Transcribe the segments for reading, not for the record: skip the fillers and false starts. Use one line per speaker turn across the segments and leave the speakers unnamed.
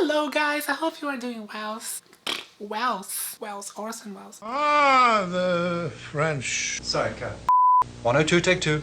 Hello guys, I hope you are doing well. Orson Welles.
Ah, the French.
Sorry, cut. 102, take two.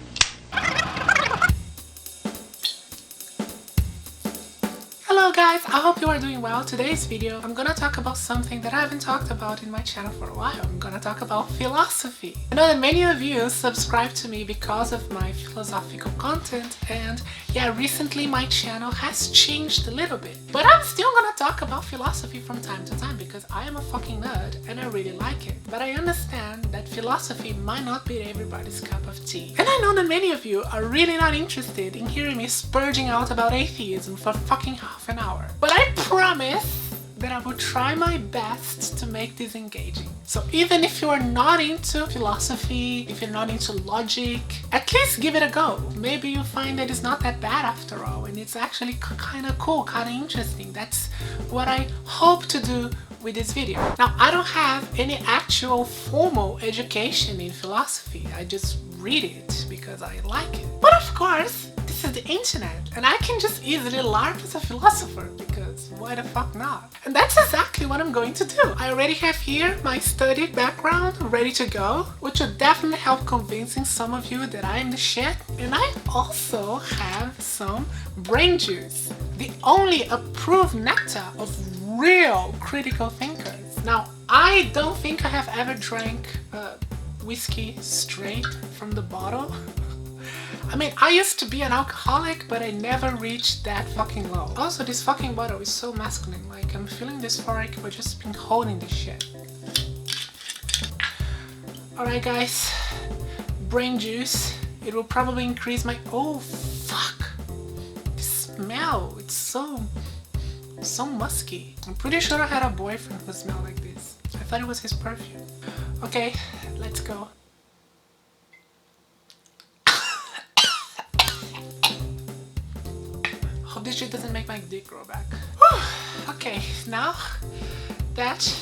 Hello guys, I hope you are doing well. Today's video, I'm gonna talk about something that I haven't talked about in my channel for a while. I'm gonna talk about philosophy. I know that many of you subscribe to me because of my philosophical content, and yeah, recently my channel has changed a little bit. But I'm still gonna talk about philosophy from time to time because I am a fucking nerd and I really like it. But I understand that philosophy might not be everybody's cup of tea. And I know that many of you are really not interested in hearing me spurging out about atheism for fucking half an hour. But I promise that I will try my best to make this engaging. So even if you are not into philosophy, if you're not into logic, at least give it a go. Maybe you'll find that it's not that bad after all, and it's actually kind of cool, kind of interesting. That's what I hope to do with this video. Now, I don't have any actual formal education in philosophy. I just read it because I like it. But of course, this is the internet, and I can just easily LARP as a philosopher because why the fuck not? And that's exactly what I'm going to do. I already have here my study background ready to go, which will definitely help convincing some of you that I am the shit. And I also have some brain juice, the only approved nectar of real critical thinkers. Now, I don't think I have ever drank whiskey straight from the bottle. I mean, I used to be an alcoholic, but I never reached that fucking low. Also, this fucking bottle is so masculine. Like, I'm feeling dysphoric for just been holding this shit. Alright guys, brain juice. It will probably increase my... Oh, fuck. The smell, it's so musky. I'm pretty sure I had a boyfriend who smelled like this. I thought it was his perfume. Okay, let's go. Hope this shit doesn't make my dick grow back. Whew. Okay, now that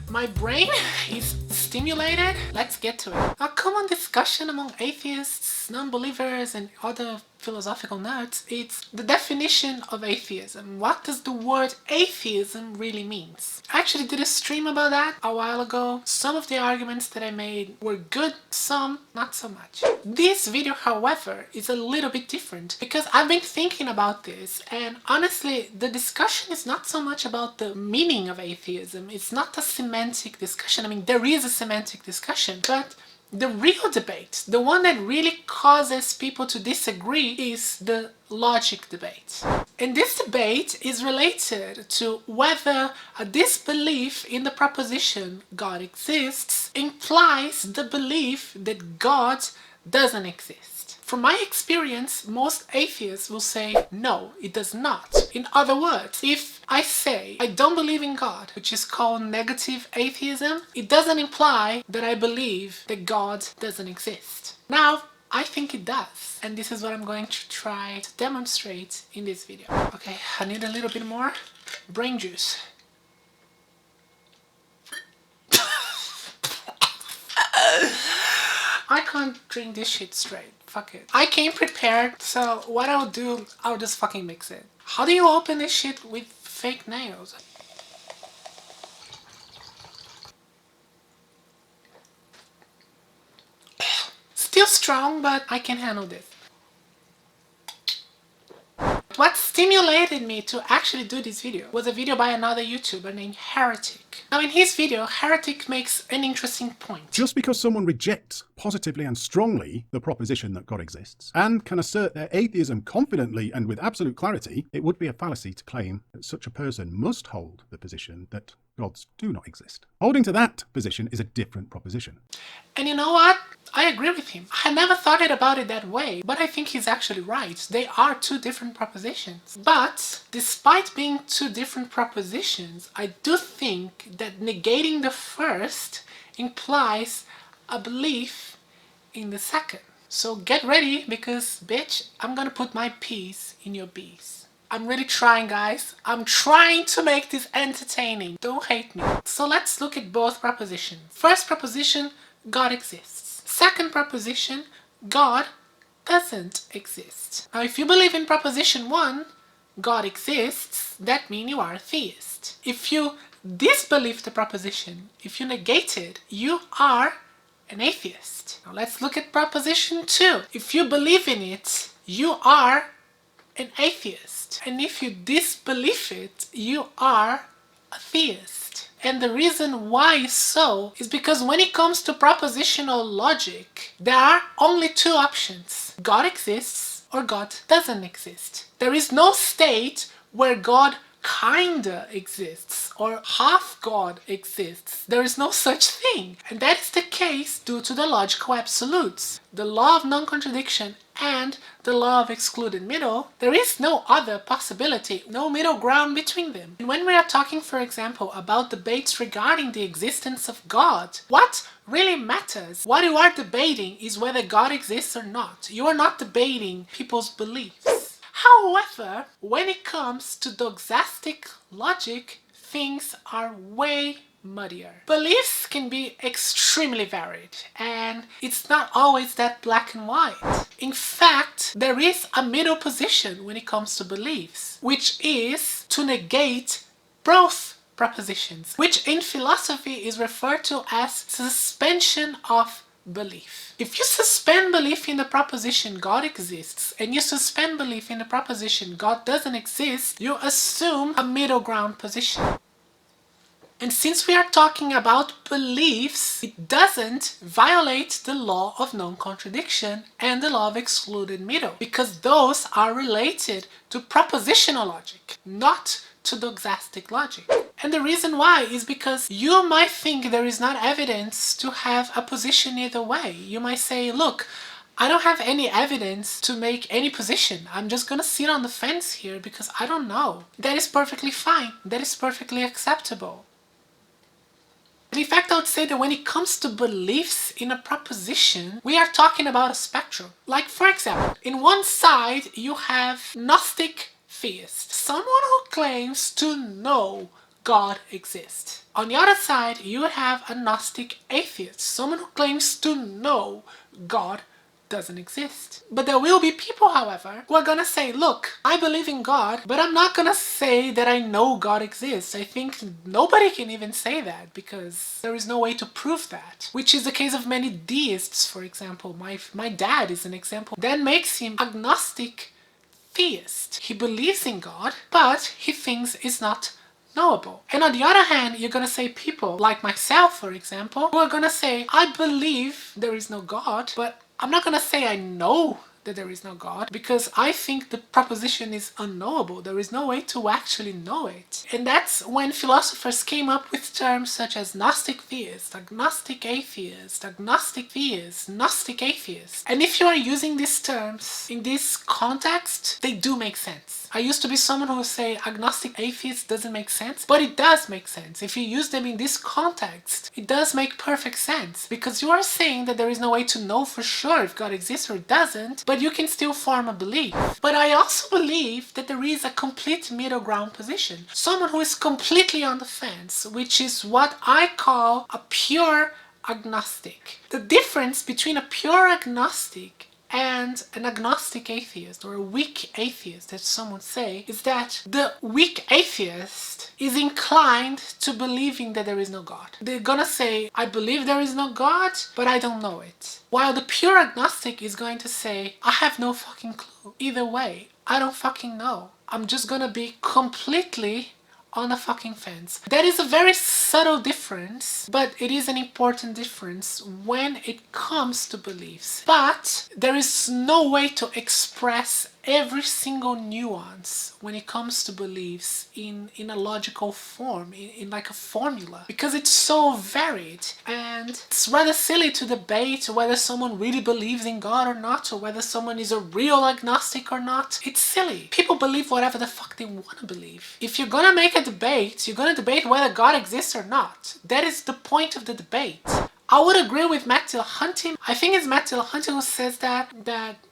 my brain is stimulated, let's get to it. A common discussion among atheists, non-believers, and other philosophical nerds, it's the definition of atheism. What does the word atheism really mean? I actually did a stream about that a while ago. Some of the arguments that I made were good, some not so much. This video, however, is a little bit different because I've been thinking about this, and honestly, the discussion is not so much about the meaning of atheism. It's not a semantic discussion. I mean, there is a semantic discussion, but the real debate, the one that really causes people to disagree, is the logic debate. And this debate is related to whether a disbelief in the proposition God exists implies the belief that God doesn't exist. From my experience, most atheists will say, no, it does not. In other words, if I say I don't believe in God, which is called negative atheism, it doesn't imply that I believe that God doesn't exist. Now, I think it does. And this is what I'm going to try to demonstrate in this video. Okay, I need a little bit more brain juice. I can't drink this shit straight. Fuck it. I came prepared, so what I'll do, I'll just fucking mix it. How do you open this shit with fake nails? Still strong, but I can handle this. What stimulated me to actually do this video was a video by another YouTuber named Heretic. Now in his video, Heretic makes an interesting point.
Just because someone rejects positively and strongly the proposition that God exists and can assert their atheism confidently and with absolute clarity, it would be a fallacy to claim that such a person must hold the position that gods do not exist. Holding to that position is a different proposition.
And you know what? I agree with him. I never thought about it that way, but I think he's actually right. They are two different propositions. But despite being two different propositions, I do think that negating the first implies a belief in the second. So get ready because, bitch, I'm gonna put my P's in your B's. I'm really trying, guys. I'm trying to make this entertaining. Don't hate me. So let's look at both propositions. First proposition, God exists. Second proposition, God doesn't exist. Now, if you believe in proposition 1, God exists, that means you are a theist. If you disbelieve the proposition, if you negate it, you are an atheist. Now let's look at proposition 2. If you believe in it, you are an atheist. And if you disbelieve it, you are a theist. And the reason why is so is because when it comes to propositional logic, there are only two options. God exists or God doesn't exist. There is no state where God kinda exists or half God exists. There is no such thing. And that is the case due to the logical absolutes, the law of non-contradiction and the law of excluded middle. There is no other possibility, no middle ground between them. And when we are talking, for example, about debates regarding the existence of God, what really matters, what you are debating is whether God exists or not. You are not debating people's beliefs. However, when it comes to doxastic logic, things are way muddier. Beliefs can be extremely varied, and it's not always that black and white. In fact, there is a middle position when it comes to beliefs, which is to negate both propositions, which in philosophy is referred to as suspension of belief. If you suspend belief in the proposition God exists and you suspend belief in the proposition God doesn't exist, you assume a middle ground position. And since we are talking about beliefs, it doesn't violate the law of non-contradiction and the law of excluded middle, because those are related to propositional logic, not to doxastic logic. And the reason why is because you might think there is not evidence to have a position either way. You might say, look, I don't have any evidence to make any position. I'm just gonna sit on the fence here because I don't know. That is perfectly fine. That is perfectly acceptable. In fact, I would say that when it comes to beliefs in a proposition, we are talking about a spectrum. Like, for example, in one side you have Gnostic theist, someone who claims to know God exists. On the other side, you would have a Gnostic atheist, someone who claims to know God doesn't exist. But there will be people, however, who are gonna say, look, I believe in God, but I'm not gonna say that I know God exists. I think nobody can even say that because there is no way to prove that, which is the case of many deists, for example. My dad is an example. That makes him agnostic theist. He believes in God, but he thinks it's not knowable. And on the other hand, you're gonna say people like myself, for example, who are gonna say, I believe there is no God, but I'm not gonna say I know that there is no God because I think the proposition is unknowable. There is no way to actually know it. And that's when philosophers came up with terms such as Gnostic theist, agnostic atheist, agnostic theist, Gnostic atheist. And if you are using these terms in this context, they do make sense. I used to be someone who would say agnostic atheist doesn't make sense, but it does make sense. If you use them in this context, it does make perfect sense because you are saying that there is no way to know for sure if God exists or doesn't, but you can still form a belief. But I also believe that there is a complete middle ground position. Someone who is completely on the fence, which is what I call a pure agnostic. The difference between a pure agnostic and an agnostic atheist or a weak atheist, as some would say, is that the weak atheist is inclined to believing that there is no God. They're gonna say, I believe there is no God, but I don't know it. While the pure agnostic is going to say, I have no fucking clue. Either way, I don't fucking know. I'm just gonna be completely on a fucking fence. That is a very subtle difference, but it is an important difference when it comes to beliefs. But there is no way to express every single nuance when it comes to beliefs in a logical form, in like a formula, because it's so varied. And it's rather silly to debate whether someone really believes in God or not, or whether someone is a real agnostic or not. It's silly. People believe whatever the fuck they want to believe. If you're gonna make a debate, you're gonna debate whether God exists or not. That is the point of the debate. I would agree with Matt Dillahunty. I think it's Matt Dillahunty who says that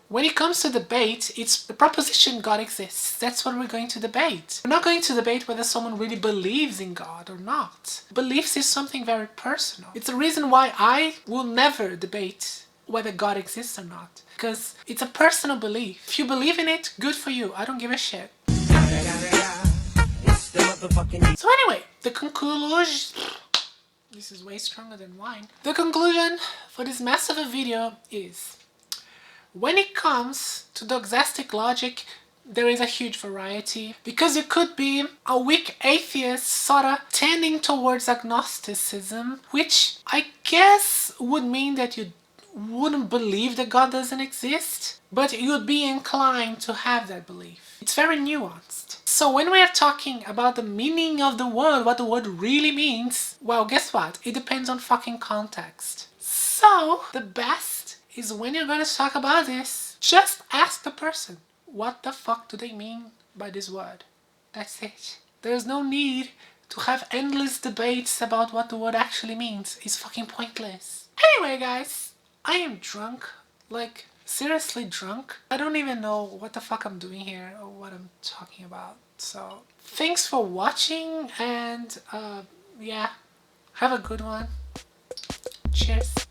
when it comes to debate, it's the proposition God exists. That's what we're going to debate. We're not going to debate whether someone really believes in God or not. Beliefs is something very personal. It's the reason why I will never debate whether God exists or not. Because it's a personal belief. If you believe in it, good for you. I don't give a shit. So anyway, the conclusion... This is way stronger than wine. The conclusion for this mess of a video is, when it comes to doxastic logic, there is a huge variety, because you could be a weak atheist sorta tending towards agnosticism, which I guess would mean that you wouldn't believe that God doesn't exist, but you'd be inclined to have that belief. It's very nuanced. So when we are talking about the meaning of the word, what the word really means, well, guess what? It depends on fucking context. So the best is, when you're gonna talk about this, just ask the person, what the fuck do they mean by this word? That's it. There's no need to have endless debates about what the word actually means. It's fucking pointless. Anyway, guys, I am drunk. Like, seriously drunk. I don't even know what the fuck I'm doing here or what I'm talking about. So, thanks for watching, and yeah, have a good one. Cheers.